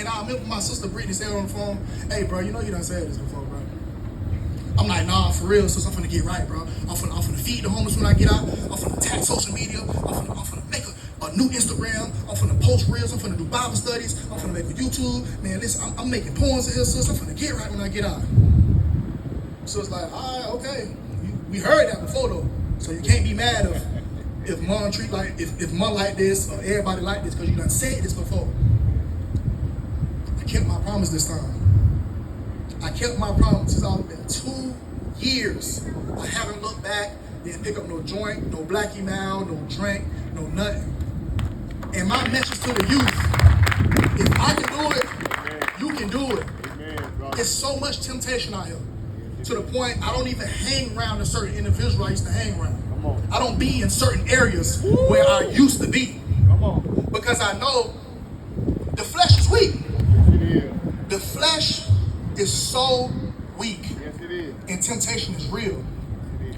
And I remember my sister Brittany said on the phone, hey, bro, you know you done said this before, bro. I'm like, nah, for real, sis, I'm finna get right, bro. I'm finna feed the homeless when I get out. I'm finna attack social media. I'm finna make a new Instagram. I'm finna post reels. I'm finna do Bible studies. I'm finna make a YouTube. Man, listen, I'm making poems in here, sis. I'm finna get right when I get out. So it's like, all right, okay. We heard that before, though. So you can't be mad if mom treat like, if mom like this or everybody like this, because you done said this before. I kept my promise this time. I kept my promise. It's all been 2 years. I haven't looked back, didn't pick up no joint, no black email, no drink, no nothing. And my message to the youth, if I can do it, you can do it. There's so much temptation out here. To the point I don't even hang around a certain individual I used to hang around. I don't be in certain areas where I used to be. Because I know the flesh is weak. The flesh is so weak. Yes, it is. And temptation is real.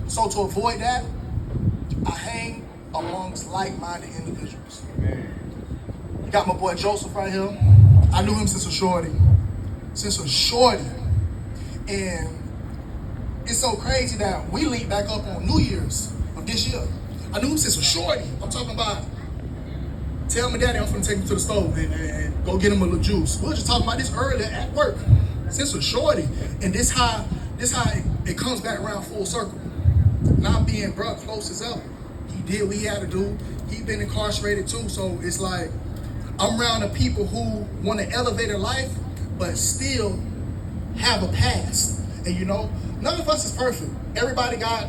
So to avoid that, I hang amongst like-minded individuals. You got my boy Joseph right here. I knew him since a shorty. And it's so crazy that we linked back up on New Year's of this year. I knew him since a shorty. I'm talking about, tell my daddy I'm gonna take him to the stove and go get him a little juice. We were just talking about this earlier at work. Since a shorty. And this how it comes back around full circle. Not being bruh close as ever. He did what he had to do. He been incarcerated too. So it's like, I'm around the people who want to elevate their life, but still have a past. And you know, none of us is perfect. Everybody got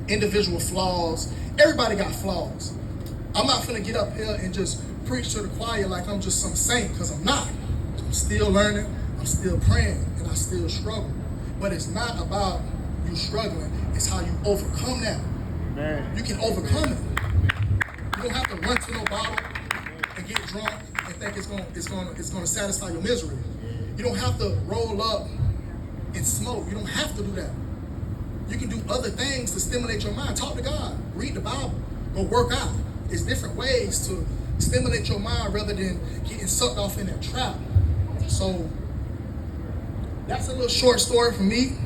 individual flaws. Everybody got flaws. I'm not finna get up here and just preach to the choir like I'm just some saint, because I'm not. I'm still learning, I'm still praying, and I still struggle. But it's not about you struggling, it's how you overcome that. You can overcome it. You don't have to run to no bottle and get drunk and think it's gonna satisfy your misery. You don't have to roll up and smoke. You don't have to do that. You can do other things to stimulate your mind. Talk to God. Read the Bible. Go work out. There's different ways to stimulate your mind rather than getting sucked off in that trap. So that's a little short story for me.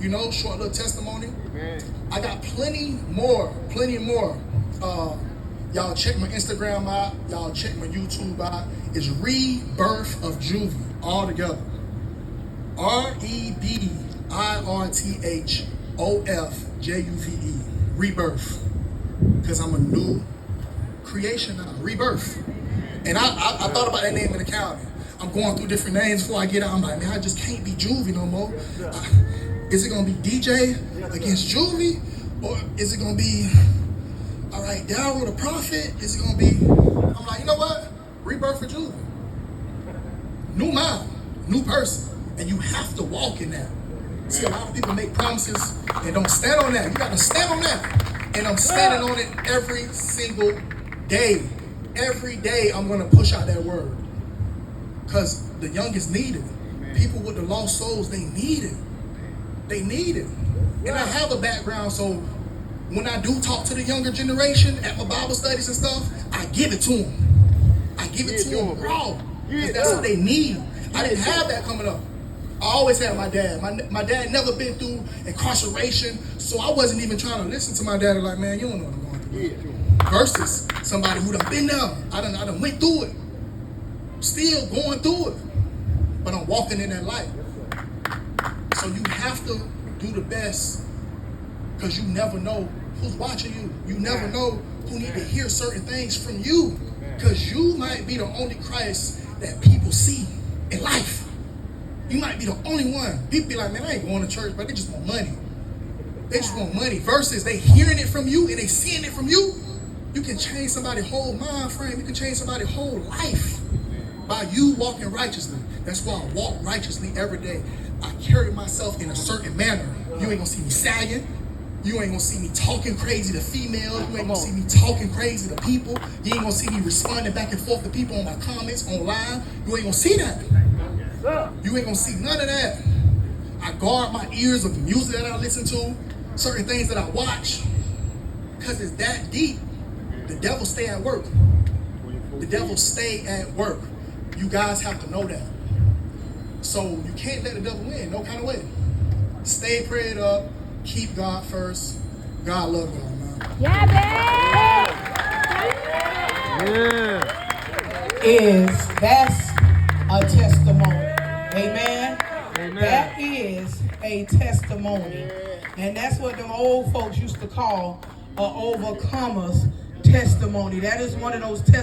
You know, short little testimony. I got plenty more. Y'all check my Instagram out. Y'all check my YouTube out. It's Rebirth of Juvie, all together. REBIRTHOFJUVE. Rebirth. Because I'm a new creation now. Rebirth. And I thought about that name in the county. I'm going through different names before I get out. I'm like, man, I just can't be Juvie no more. Is it going to be DJ against Juvie? Or is it going to be, all right, Daryl the Prophet? Is it going to be, I'm like, you know what? Rebirth for Juvie. New mind, new person. And you have to walk in that. See, a lot of people make promises and don't stand on that. You got to stand on that. And I'm standing on it every single day. Every day I'm going to push out that word. Because the youngest need it. People with the lost souls, they need it. They need it. And I have a background, so when I do talk to the younger generation at my Bible studies and stuff, I give it to them. I give it to them raw. Because that's what they need. I didn't have that coming up. I always had my dad. My dad never been through incarceration, so I wasn't even trying to listen to my dad like, man, you don't know what I'm going through. Versus somebody who done been there. I done went through it. Still going through it. But I'm walking in that light. So you have to do the best, because you never know who's watching you. You never know who need to hear certain things from you, because you might be the only Christ that people see in life. You might be the only one. People be like, man, I ain't going to church, but they just want money. They just want money. Versus they hearing it from you and they seeing it from you. You can change somebody's whole mind frame. You can change somebody's whole life by you walking righteously. That's why I walk righteously every day. I carry myself in a certain manner. You ain't gonna see me sagging. You ain't gonna see me talking crazy to females. You ain't gonna see me talking crazy to people. You ain't gonna see me responding back and forth to people on my comments online. You ain't gonna see that. You ain't gonna see none of that. I guard my ears of the music that I listen to, certain things that I watch, because it's that deep. The devil stay at work. The devil stay at work. You guys have to know that. So you can't let the devil win, no kind of way. Stay prayed up, keep God first. God love y'all, man. Yeah, babe. Yeah. That's a testimony. Amen. Amen. That is a testimony. And that's what them old folks used to call a overcomer's testimony. That is one of those testimonies.